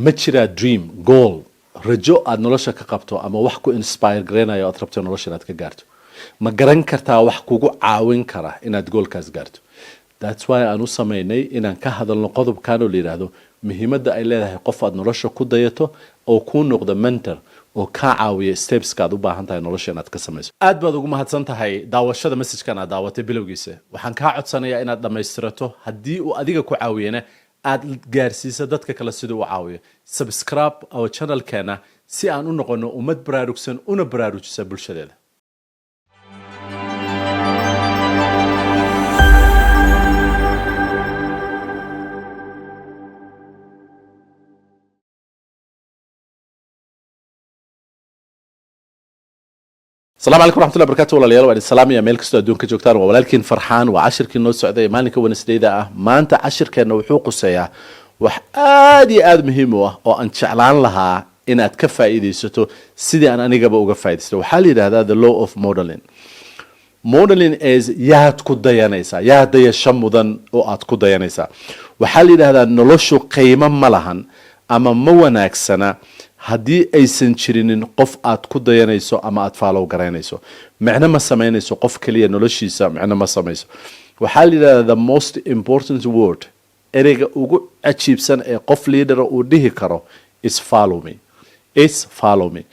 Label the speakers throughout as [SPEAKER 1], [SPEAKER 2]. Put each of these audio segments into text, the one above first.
[SPEAKER 1] ma jira dream goal rajo aad nolosha ka qabto ama wax ku inspire gareenayo aad rabto nolosha inaad ka gaarto ma garan kartaa wax kugu caawin kara inaad goalkaas gaarto that's why aan u sameynay inaan ka hadalno qodobkan oo la yiraahdo muhiimada ay leedahay qof aad nolosha ku dayato oo ku noqdo mentor oo ka caawiyo steps aad u baahan tahay nolosha inaad ka samayso aad baad ugu mahadsan tahay daawashada message-kan aad daawatay bilowgiisa waxaan ka codsanayaa inaad dhameystirato haddii uu adiga ku caawiyana aad gaarsiiso dadka kale sidoo uu caawiyo subscribe our channel-keena si aan u noqono ummad baraarugsan una baraarujisa bulshadeeda السلام عليكم ورحمة الله وبركاته والله وعلى السلام يا ملك استوديون كجوكتان ولكن فرحان وعشر كنو سعودي مالك ونسديدا ما أنت عشر كنو وحوق السياح وحادي آد مهمة وأن شعلان لها إن أتكفى إيدي ستو سيدي أنا نجاب وقفة إيدي ستو وحالي هذا the law of modeling modeling is يا تكود ديانيسا يا دي الشمودن أو أتكود ديانيسا وحالي هذا نلوشو قيمة ملهن أما مواناك سنة haddii aysan jirinin qof aad ku dayanayso ama aad follow garanayso macna ma sameynayso qof kaliya noloshiisa macna ma sameeyso waxa la yiraahdaa the most important word ereyga ugu ajiibsan ee qof leader uu dhihi karo is follow me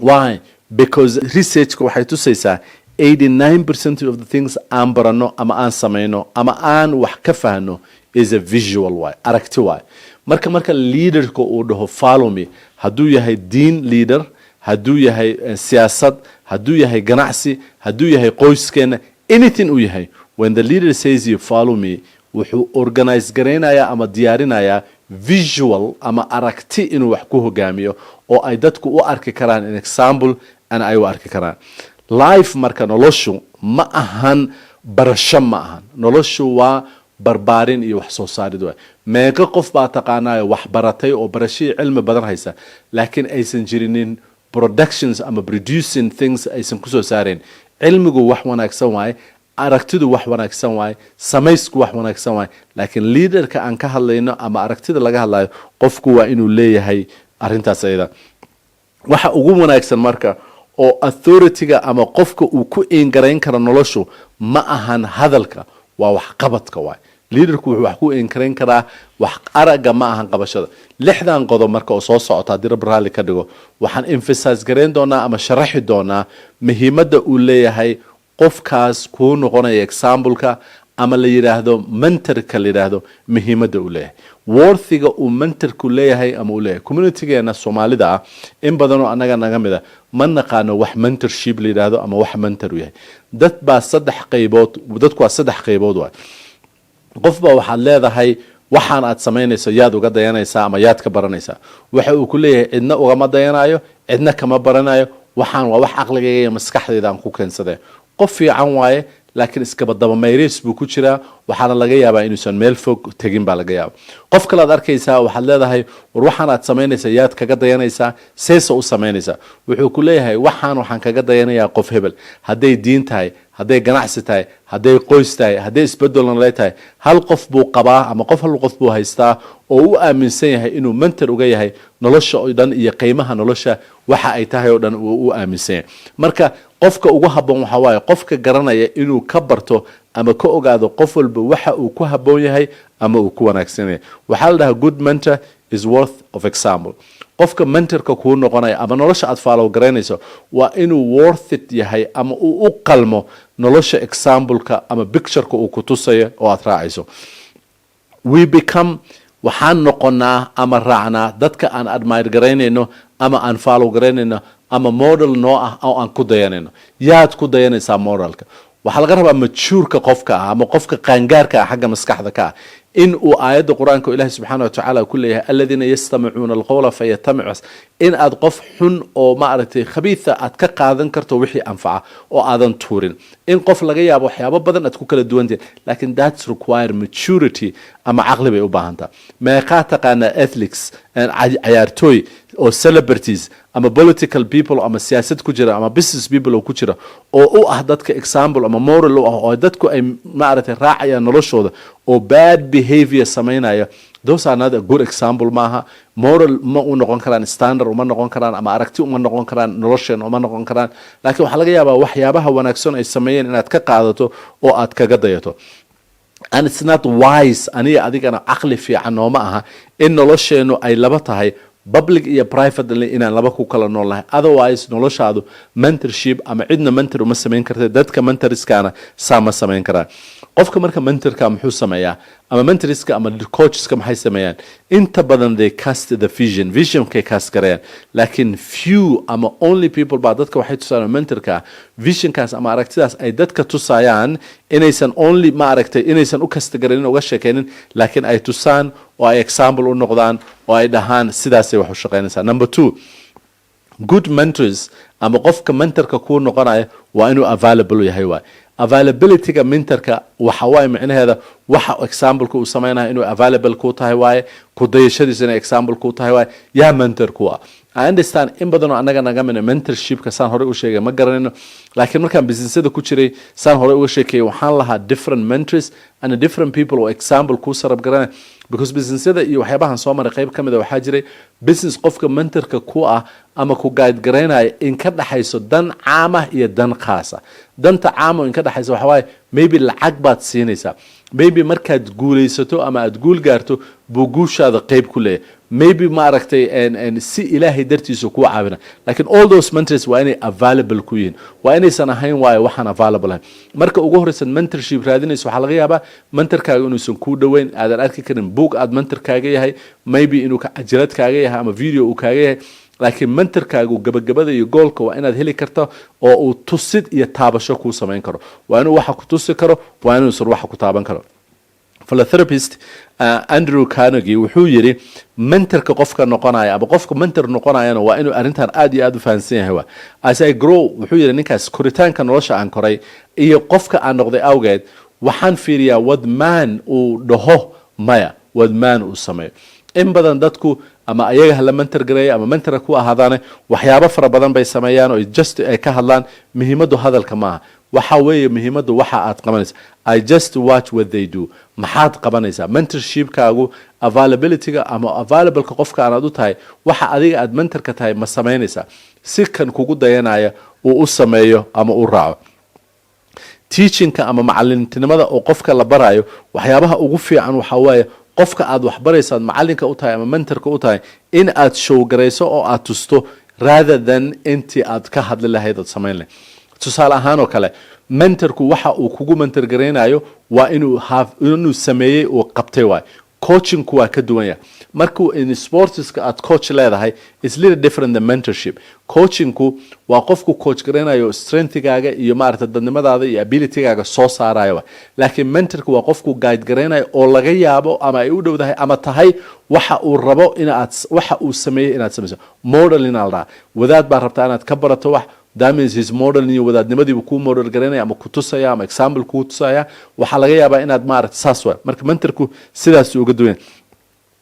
[SPEAKER 1] why because research waxay tusaysaa 89% of the things aan barano ama aan sameyno ama aan wax ka fahno is a visual way aragti way marka leaderka uu dhaho follow me haduu yahay diin leader haduu yahay siyaasad haduu yahay ganacsi haduu yahay qoyskeena anything uu yahay when the leader says you follow me wuxuu organize gareynaya ama diyaarinaya visual ama aragti inuu wax ku hogaamiyo oo ay dadku u arki karaan in example ana ay u arki karaan life marka noloshu ma ahan barasho ma ahan noloshu waa barbaarin iyo wax soo saarid way meeqa qof baa taqaanayo wax baratay oo barashada cilmi badan haysa laakiin aysan jirinin productions ama producing things aysan ku soo saareen cilmigu wax wanaagsan waay aragtidu wax wanaagsan waay samaysku wax wanaagsan waay laakiin leaderka aan ka hadlayno ama aragtida laga hadlayo qofku waa inuu leeyahay arintaas ayada waxa ugu wanaagsan marka oo authority-ga ama qofka uu ku ingarayn karo noloshu ma ahan hadalka waa wax qabadka waay leaderku wuxuu wax ku inkarayn karaa wax araga ma ahan qabashada lixdan qodob marka oo soo socota hadii rab raali ka dhigo waxaan emphasize gareyn doonaa ama sharaxi doonaa muhiimada uu leeyahay qofkaas ku noqonaya example-ka ama la yiraahdo mentorka la yiraahdo muhiimada uu leeyahay worthiga uu mentorku leeyahay ama uu leeyahay community-geena Soomaalida ah in badan oo anaga naga mid ah ma naqaano wax mentorship la yiraahdo ama wax mentor uu yahay dad baa saddex qaybood waay qof baa waxaad leedahay waxaan aad sameynayso yaad uga dayanaysaa ama yaad ka baranaysaa waxa uu ku leeyahay cidna ugama dayanayo cidna kama baranayo waxaan waa wax aqligayga iyo maskaxdayda aan ku keensaday qof fiican waaye laakiin iska badaba mayris buu ku jiraa waxaana laga yaabaa inuusan meel fog tagin baa laga yaabaa qof kale aad arkaysaa waxaad leedahay war waxaan aad sameynaysaa yaad kaga dayanaysaa seesa u sameynaysaa wuxuu ku leeyahay waxaan kaga dayanayaa qof hebel hadday diin tahay hadday ganacsi tahay hadday qoys tahay hadday isbedel nololeed tahay hal qof buu qabaa ama hal qof buu haystaa oo u aaminsan yahay inuu mentor uga yahay nolosha oo dhan iyo qiimaha nolosha waxa ay tahay oo dhan uu u aaminsan yahay marka qofka ugu habboon waxa waaye qofka garanaya inuu ka barto ama ka ogaado qof walba waxa uu ku habboon yahay ama uu ku wanaagsan yahay waxa la dhahaa good mentor is worth of example qofka mentorka ku noqonaya ama nolosha aad follow garanayso waa inuu worth it yahay ama uu u qalmo nolosha example-ka ama picture-ka uu ku tusayo oo aad raacayso we become waxaan noqonaa ama raacnaa dadka aan admire garanayno ama aan follow garanayno ama model noo ah oo aan ku dayanayno yaad ku dayanaysaa modelka waxa laga rabaa matureka qofka ama qofka qaangaarka xagga maskaxda ka in uu aayada quraanka Ilaahay subhanahu wa ta'ala ku leeyahay alladina yastami'una alqawla fayatami'u in aad qof xun oo ma aragtay khabiitha aad ka qaadan karto wixii anfaca oo aadan tuurin in qof laga yaabo waxyaabo badan aad ku kala duwantahay laakiin that's require maturity ama aqli bay u baahan tahay meeqa taqaana ethics ciyaartooy oo celebrities ama political people ama siyaasad ku jira ama business people oo ku jira oo u ah dadka example ama moral oo dadku ay ma aragtay raacayaan noloshooda oo bad behavior sameynaya those are not a good example maaha. Moral ma u noqon karaan, standard uma noqon karaan, ama aragti uma noqon karaan, noloshan uma noqon karaan. Laakiin waxaa laga yaabaa waxyaabaha wanaagsan ay sameeyeen inaad ka qaadato oo aad kaga dayato. And it's not wise aniga adigana aqli fiican oo ma aha in nolosheenu ay laba tahay, public iyo private inaan laba ku kala nool lahay. Otherwise noloshaadu mentorship ama cidna mentor uma samayn kartay, dadka mentoriskana sama samayn karaan. Qofka marka mentorka muxuu sameeyaa ama mentoriska ama coacheska maxay sameeyaan? Inta badan they cast the vision kay cast gareeyaan, laakiin few ama only people baa dadka waxay tusaan mentorka visionkaas ama aragtidaas ay dadka tusayaan inaysan only ma aragtay inaysan u kasta gareeyin uga sheekeynin, laakiin ay tusaan oo ay example u noqdaan oo ay dhahaan sidaasay wax u shaqeynaysaa. Number 2, good mentors ama qofka mentorka kuu noqonaya waa inuu available yahay waay. Availability-ga mentorka waxa waay macnaheeda waxa example-ka uu sameeynayo inuu available ku tahay waaye, ku dayashadiisa inay example ku tahay waaye, yaa mentor ku ah. I understand in badan oo anaga naga mina mentorship-ka saan hore u sheegay ma garanayno, laakiin markaan businessada ku jiray saan hore uga sheekay waxaan lahaa different mentors and different people oo example ku sarab garanay, because businessada iyo waxyaabahan soo maray qayb kamid ah waxaa jiray business qofka mentorka ku ah ama ku guide garaynaya in ka dhaxayso dan caam ah iyo dan khaas ah. Danta caam oo in ka dhaxayso waxa waaye maybe lacag baad siinaysaa, maybe markaad guulaysato ama aad guul gaarto buu guushaada qayb ku leeyahay, maybe ma aragtay si ilaahay dartiisa ku caawina. Laakiin all those mentors waa inay available ku yihiin, waa inaysan ahayn waayo waxaan available ahayn. Marka ugu horeysan mentorship raadinayso waxaa laga yaabaa mentorkaaga inuusan kuu dhoweyn, aadan arki karin book aad mentorkaaga yahay, maybe inuu cajalad kaaga yahay ama video uu kaaga yahay, laakiin mentorkaagu gabagabada iyo goolka waa inaad heli karto oo uu tusid iyo taabasho kuu samayn karo. Waa inuu waxa ku tusi karo, waa inuu waxa ku taaban karo. Philanthropist Andrew carnegie wuxuu yiri mentorka qofka noqonaya ama qofka mentor noqonayana waa inuu arintan aad iyo aad u fahansan yahay. As I grow wuxuu yiri ninkaas koritaanka nolosha aan koray iyo qofka aan noqday awgeed waxaan fiiriyaa what man uu dhaho maya what man uu sameeyo. In badan dadku ama ayaga la mentor gareeyo ama mentor ku ahaadaan waxyaabo fara badan bay sameeyaan oo just ay ka hadlaan muhiimadu hadalka maaha. waxa weeye muhiimadu waxa aad qabanaysaa. I just watch what they do. maxaad qabanaysaa? Mentorship-kaagu availability-ga ama available-ka qofka aad u tahay waxa adiga aad mentor-ka tahay ma samaynaysaa si kan kugu dayanaya uu u sameeyo ama u raaco. Teaching-ka ama macalintinimada oo qofka la barayo waxyaabaha ugu fiican waxa weeye qofka aad wax baraysaa macalinka u tahay ama mentor-ka u tahay in aad show garayso oo aad tusto rather than intii aad ka hadli lahayd aad samayn lahayd. tusaale ahaan oo kale mentorku waxa uu kugu mentor gareynayo waa inuu sameeyay oo qabtay waay. Coachingku waa ka duwan yahay. Markuu in sportska aad coach leedahay is little different than mentorship. Coachingku waa qofku coach gareynayo strengthigaaga iyo maaragtay dadnimadaada iyo abilitygaaga soo saarayo. Laakiin mentorku waa qofku guide gareynayo oo laga yaabo ama ay u dhowdahay ama tahay waxa uu rabo waxa uu sameeyay inaad sameyso. Modeling alda wadaad baa rabtaa inaad ka barato wax. That means his model iyo wadaadnimadii uu ku model gareynaya ama ku tusaya ama example ku tusaya waxa laga yaabaa inaad maaragtay saas way. Marka mentorku sidaas uga duwan.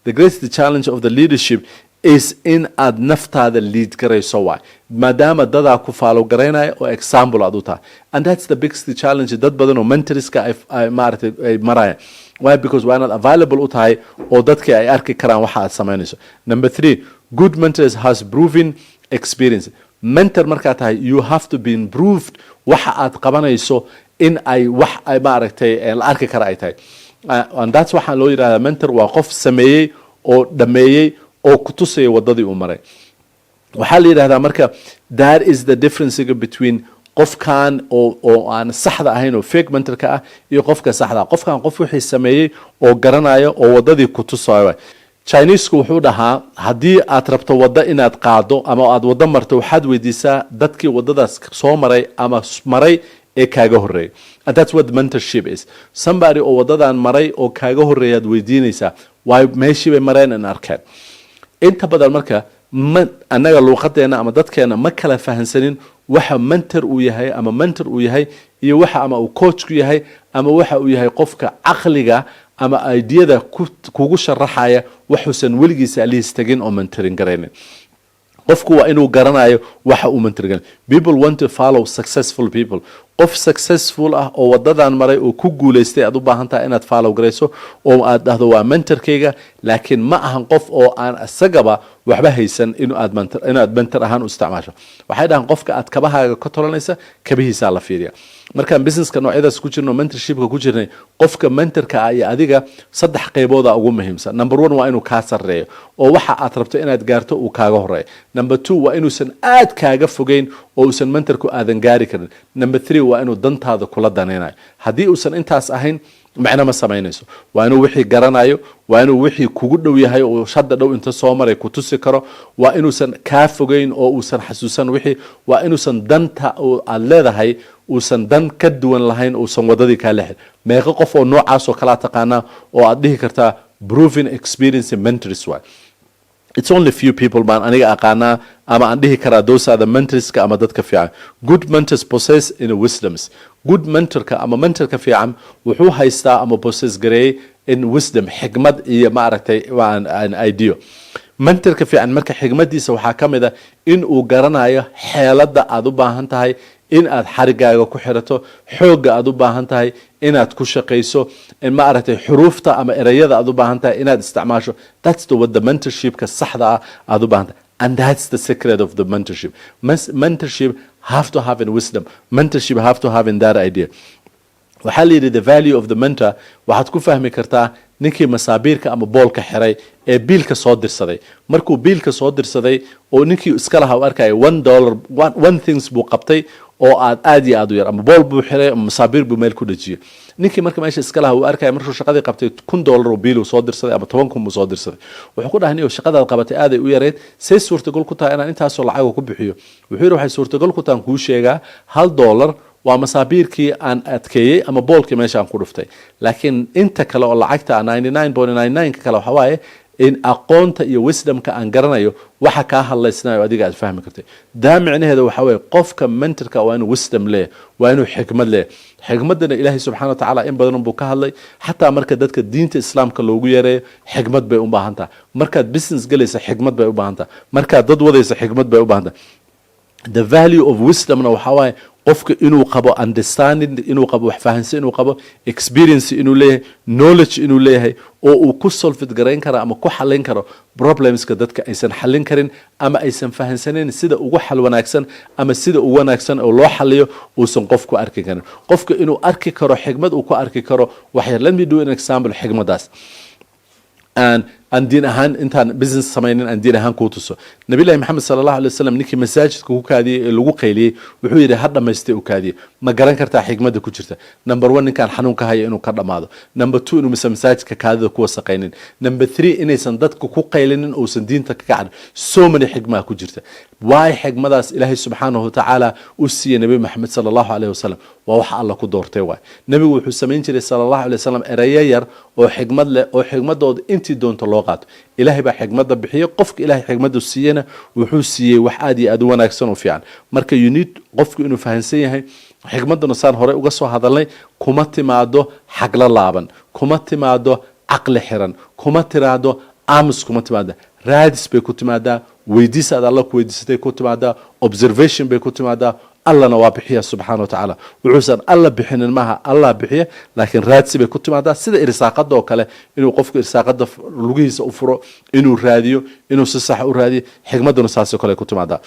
[SPEAKER 1] The greatest challenge of the leadership is in aad naftaada lead garayso waay maadaama dadaa ku follow garaynaya oo example aad u tahay. And that's the biggest challenge dad badan oo mentorska ay maaragtay ay marayaan. Why? Because we are not available u tahay oo dadka ay arki karaan waxa aad samaynayso. Number 3, good mentors has proven experience. Mentor markaa tahay you have to be improved waxa aad qabanayso in ay wax ay maaragtay la arki kara ay tahay. And that's waxaan loo yiraahdaa mentor waa qof sameeyay oo dhameeyay oo ku tusay wadadii uu maray. Waxaa la yiraahdaa marka that is the difference between qofkan oo aan saxda ahayn oo fake mentorka ah iyo qofka saxda ah. Qofkan qof wixii sameeyay oo garanayo oo wadadii ku tusayo. Chinese-ku wuxuu dhahaa haddii aad rabto wadda inaad qaado ama aad wadda marto waxaad weydiisaa dadkii waddadaas soo maray ama maray ee kaaga horreeyay. And that's what mentorship is. Somebody oo waddadan maray oo kaaga horreeyaad weydiinaysaa waay meeshii bay mareen in arkeen. Inta badan marka annaga luuqadeena ama dadkeena ma kala fahansanin waxa mentor uu yahay ama mentor uu yahay iyo waxa ama uu coach ku yahay ama waxa uu yahay qofka caqliga ama ideada kugu sharaxaya waxuusan weligiisa aliis tagin oo mentoring gareynin. Qofku waa inuu garanayo waxa uu mentoring. People want to follow successful people. qof successful ah oo wadadan maray oo ku guuleystay aad u baahan tahay inaad follow gareyso oo aad dhahdo waa mentorkayga laakiin ma ahan qof oo aan asagaba waxba haysan inaad mentor ahaan u isticmaasho waxay dhahan qofka aad kabahaaga ka tolanaysa kabihiisa la fiiriya markaan businesska noocyadaas ku jirno mentorshipka ku jirnay qofka mentorka ah iyo adiga saddex qaybooda ugu muhiimsan number 1 waa inuu kaa sarreeyo oo waxa aad rabto inaad gaarto uu kaaga horeeyo number 2 waa inuusan aad kaaga fogeyn oo uusan mentorku aadan gaari karin number 3 waa inuu dantaada kula danaynayo haddii uusan intaas ahayn macna ma samaynayso waa inuu wixii garanayo waa inuu wixii kugu dhow yahay oo shada dhow inta soo maray ku tusi karo waa inuusan kaa fogeyn oo uusan xasuusan wixii waa inuusan danta oo aad leedahay uusan dan ka duwan lahayn uusan wadadii kaa leexin meeqa qof oo noocaas oo kala taqaana oo aad dhihi kartaa proven experience in mentors waa it's only few people baan aniga aqaanaa ama aan dhihi karaa those are the mentorska ama dadka fiican good mentors possess in wisdoms good mentorka ama mentorka fiican wuxuu haystaa ama possess gareeyay in wisdom xigmad iyo maaragtay an idea mentorka fiican marka xigmadiisa waxaa ka mid ah in uu garanayo xeelada aad u baahan tahay in aad xarigaaga ku xirato xooga aad u baahan tahay inaad ku shaqeyso in ma aragtay xuruufta ama erayada aad u baahan tahay inaad isticmaasho that's the mentorshipka saxda ah aad u baahan tahay and that's the secret of the mentorship mentorship have to have in wisdom mentorship have to have in that idea waxaa la yidhi the value of the mentor waxaad ku fahmi kartaa ninkii masaabiirka ama boolka xiray ee biilka soo dirsaday markuu biilka soo dirsaday oo ninkii iska lahaa u arkaya $1 one things buu qabtay oo aad iyo aad u yar ama bool buu xiray ama masaabiir buu meel ku dhajiyay ninkii marka meesha iska lahaa u arkaya markuu shaqadii qabtay $1 oo biil soo dirsaday ama 10,000 buu soo dirsaday wuxuu ku dhahay inuu shaqadaad qabatay aad ay u yareed say suurtagal ku tahay inaan intaas oo lacag ku bixiyo wuxuu yiri waxay suurtagal ku tahay kuu sheegaa $1 waa masaabiirkii aan adkeeyay ama boolkii meesha aan ku dhuftay laakiin inta kale oo lacagta 99.99 ka kale waxa waaye in aqoonta iyo wisdomka aan garanayo waxa ka hadlaysanayo adiga aad fahmi kartay daa micnaheedu waxa weeye qofka mentorka waa inuu wisdom leeyahay waa inuu xikmad leeyahay xikmadana ilaahay subxaanahu wa tacaala in badan buu ka hadlay xataa marka dadka diinta islaamka loogu yeereeyo xikmad bay u baahan tahay markaad business galaysa xikmad bay u baahan tahay markaad dad wadaysa xikmad bay u baahan tahay the value of wisdomna waxa waaye qofka inuu qabo understanding inuu qabo wax fahansi inuu qabo experience inuu leeyahay knowledge inuu leeyahay oo uu ku solve garayn karo ama ku xalin karo problemska dadka aysan xalin karin ama aysan fahansaneyn sida ugu xal wanaagsan ama sida ugu wanaagsan oo loo xaliyo uusan qofku arki karin qofka inuu arki karo xigmad uu ku arki karo waxay let me do an example xigmadaas aan diin ahaan intaan business samaynin aan diin ahaan ku tuso nabiga maxamed sallallahu alayhi wasallam ninkii masaajidka ku kaadiyay ee lagu qayliyay wuxuu yiri ha dhameystay u kaadiyay ma garan kartaa xigmada ku jirta number 1 ninkaan xanuunka haya inuu ka dhamaado number 2 inuu masaajidka kaadida ku wasaqaynin number 3 inaysan dadku ku qaylinin oo san diinta ka kacad so many xigma ku jirta waay xigmadaas ilaahay subxaanahu wa ta'ala u siiyay nabi maxamed sallallahu alayhi wasallam waa waxa alla ku doortay waay nabigu wuxuu sameyn jiray sallallahu alayhi wasallam erayo yar oo xigmad leh oo xigmadooda intii doonto loo qaato ilaahay baa xigmada bixiyo qofka ilaahay xigmadu siiyana wuxuu siiyay wax aad iyo aad u wanaagsan oo fiican marka you need qofku inuu fahansan yahay xigmaduna saan hore uga soo hadalnay kuma timaado xagla laaban kuma timaado caqli xiran kuma tiraado aamus kuma timaado raadis bay ku timaadaa weydiis aad alla ku weydiisatay ku timaadaa observation bay ku timaadaa allana waa bixiya subxaanahu wa tacaala wuxuusan alla bixinin maaha allah bixiya laakiin raadsi bay ku timaadaa sida irsaaqada oo kale inuu qofku irsaaqada lugihiisa u furo inuu raadiyo inuu si sax u raadiyo xigmaduna saas oo kale ku timaadaa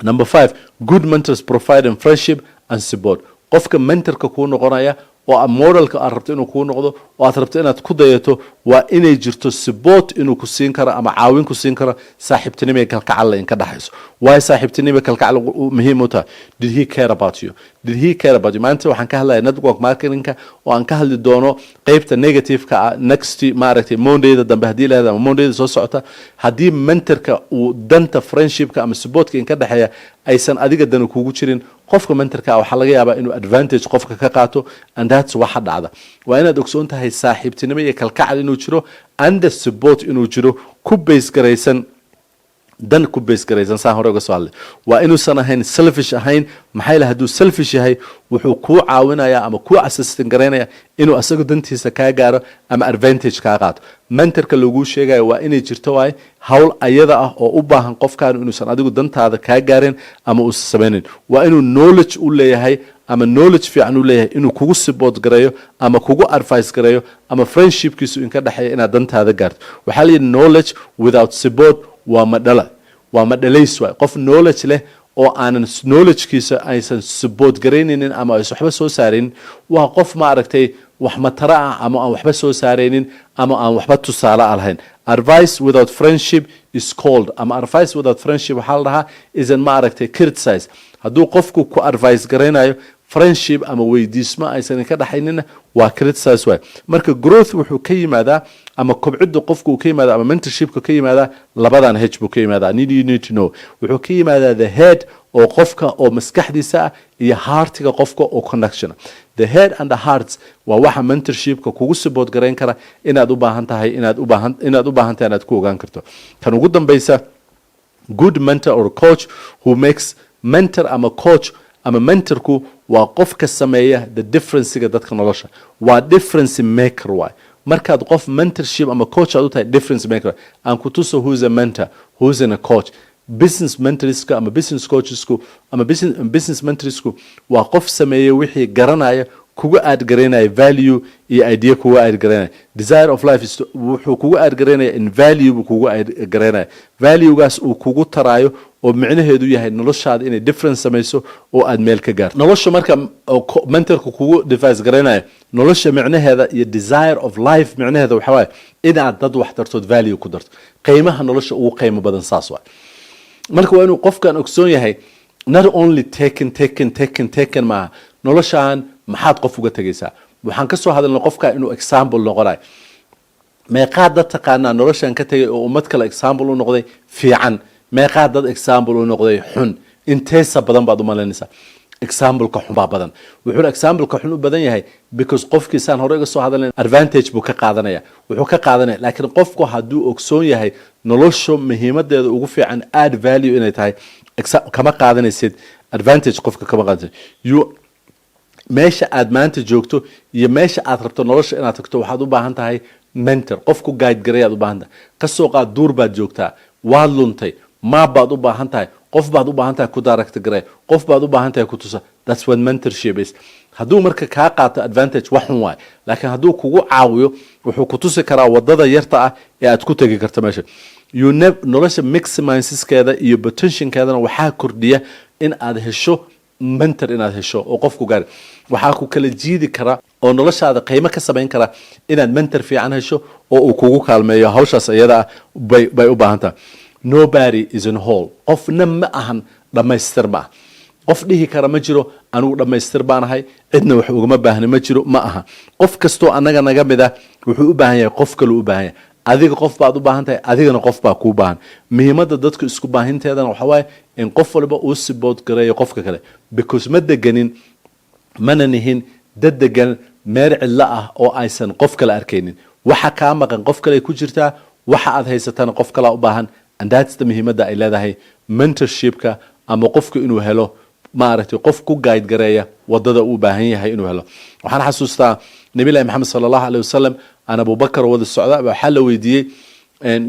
[SPEAKER 1] number 5 good mentors provide friendship and support qofka mentorka kuu noqonaya oo modelka aad rabto inuu kuu noqdo oo aad rabto inaad ku dayato waa inay jirto support inuu ku siin karo ama caawin ku siin karo saaxiibtinimo kalkacal in ka dhaxayso waay saaxiibtinimo kalkacal muhiim u tahay did he care about you maanta waxaan ka hadlayaa network marketingka oo aan ka hadli doono qaybta negative-ka next maaragtay mondayda dambe haddii leedahay ama mondayda soo socota haddii mentorka uu danta friendshipka ama supportka in ka dhaxeeya aysan adiga dana kugu jirin qofka mentorka waxaa laga yaabaa inuu advantage qofka ka qaato and that's waxa dhacda waa inaad ogsoon tahay saaxiibtinimo iyo kalkacal inuu jiro and support inuu jiro ku base garaysan dan ku base garaysan saan hore uga soo hadlay waa inuusan ahayn selfish ahayn maxay la hadduu selfish yahay wuxuu kuu caawinayaa ama kuu assistant garaynaya inuu asagu dantiisa kaa gaaro ama advantage kaa qaato mentorka lagu sheegayo waa inay jirto waay hawl ayada ah oo u baahan qofkaan inuusan adigu dantaada kaa gaarin ama uusan samaynin waa inuu knowledge u leeyahay ama knowledge fiican u leeyahay inuu kugu support gareeyo ama kugu advice gareeyo ama friendshipkiisu in ka dhaxeeyo inaad dantaada gaarto waxaa la yidhi knowledge without support waa madhalays waay qof knowledge leh oo aanan knowledgekiisa aysan support garaynaynin ama aysan waxba soo saaraynin waa qof ma aragtay wax matara ah ama aan waxba soo saaraynin ama aan waxba tusaale lahayn advice without friendship is called ama advice without friendship waxaa la dhahaa isn't ma aragtay criticize hadduu qofku ku advice garaynayo friendship ama weydiismo aysan ka dhaxaynina waa criticize waay marka growth wuxuu ka yimaadaa ama kobcidda qofku ka yimaada ama mentorshipka ka yimaada labadan h buu ka yimaada you need to know wuxuu ka yimaada the head oo qofka oo maskaxdiisa ah iyo heartiga qofka oo connection the head and the hearts waa waxa mentorshipka kugu support gareyn kara inaad u baahan tahay inaad u baahan tahay inaad ku ogaan karto kan ugu dambaysa good mentor or coach who makes mentor ama coach ama mentorku waa qofka sameeya the differencega dadka nolosha waa difference maker waay markaad qof mentorship ama coach aad u tahay difference maker aan ku tuso who's a mentor who's a coach business mentorsku ama business coachesku ama business mentorsku waa qof sameeya wixii garanaya kugu aad garanaya value iyo idea kugu aad garanaya desire of life is wuxuu kugu aad garanaya in value buu kugu aad garanaya value-gaas uu kugu taraayo oo micnaheedu yahay noloshaada inay difference samayso oo aad meel ka gaarto nolosha marka mentorku kugu device garanaya nolosha micnaheeda iyo desire of life micnaheeda waxa waaye inaad dad wax tartood value ku darto qiimaha nolosha ugu qiimo badan saas waay marka waa inuu qofkan ogsoon yahay not only taken maaha noloshaan maxaad qof uga tegaysaa waxaan ka soo hadalnay qofka inuu example noqonayo meeqaad dad taqaanaa noloshan ka tegay oo ummad kale example u noqday fiican meeqaad dad example u noqday xun inteesa badan baad u malaynaysaa example-ka xun baa badan wuxuu example-ka xun u badan yahay because qofkiisaan hore iga soo hadalnay advantage buu ka qaadanaya wuxuu ka qaadanaya laakiin qofku hadduu ogsoon yahay nolosha muhiimadeeda ugu fiican add value inay tahay kama qaadanaysid advantage qofka kama qaadanaysid meesha aad maanta joogto iyo meesha aad rabto nolosha inaad tagto waxaad u baahan tahay mentor qofku guide gareeyaad u baahan tahay ka soo qaad duur baad joogtaa waad luntay maab baad u baahan tahay qof baad u baahan tahay ku direct garee qof baad u baahan tahay ku tusa that's what mentorship is hadduu marka kaa qaato advantage wax xun waay laakiin hadduu kugu caawiyo wuxuu ku tusi karaa wadada yarta ah ee aad ku tegi karto meesha nolosha maximizeskeeda iyo potentialkeedana waxaa kordhiya in aad hesho mentor inaad hesho oo qofku gaari waxaa ku kala jiidi kara oo noloshaada qiimo ka samayn kara inaad mentor fiican hesho oo uu kugu kaalmeeyo hawshaas iyada ah bay u baahan tahay nobody is in whole qofna ma ahan dhammaystir ma ah qof dhihi kara ma jiro anigu dhammaystir baan ahay cidna wax ugama baahna ma jiro ma aha qof kastoo annaga naga mid ah wuxuu u baahan yahay qof kale u baahan yahay adiga qof baad u baahan tahay adigana qof baa kuu baahan muhiimadda dadka isku baahinteedana waxa waaye in qof walba uu support gareeyo qofka kale because ma deganin mana nihin dad degan meel cidlo ah oo aysan qof kale arkaynin waxa kaa maqan qof kale ku jirtaa waxa aad haysatana qof kale u baahan and that's the muhiimadda ay leedahay mentorshipka ama qofku inuu helo maaragtay qof ku guide gareeya wadada uu baahan yahay inuu helo waxaan xasuustaa nabi ilaahi maxamed sallallahu alayhi wasallam ana abubakar wada socda waxa la weydiiyey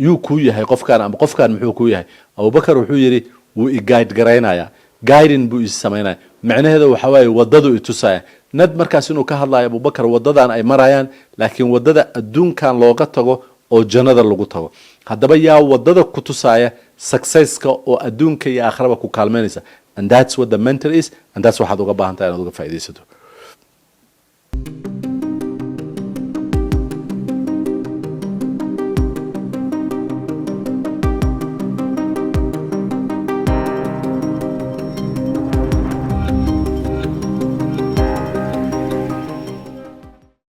[SPEAKER 1] yuu ku yahay qofkan ama qofkan muxuu ku yahay abubakar wuxuu yiri wuu i guide gareynaya guiding buu is sameynaya macnaheedu waxa waaye wadadu i tusaya nad markaas inuu ka hadlayo abubakar wadadan ay marayaan laakiin wadada adduunkan looga tago oo jannada lagu tago haddaba yaa wadada ku tusaya successka oo adduunka iyo aakhiraba ku kaalmeynaysa and that's what the mentor is and that's waxaad uga baahan tahay inaad uga faa'iidaysato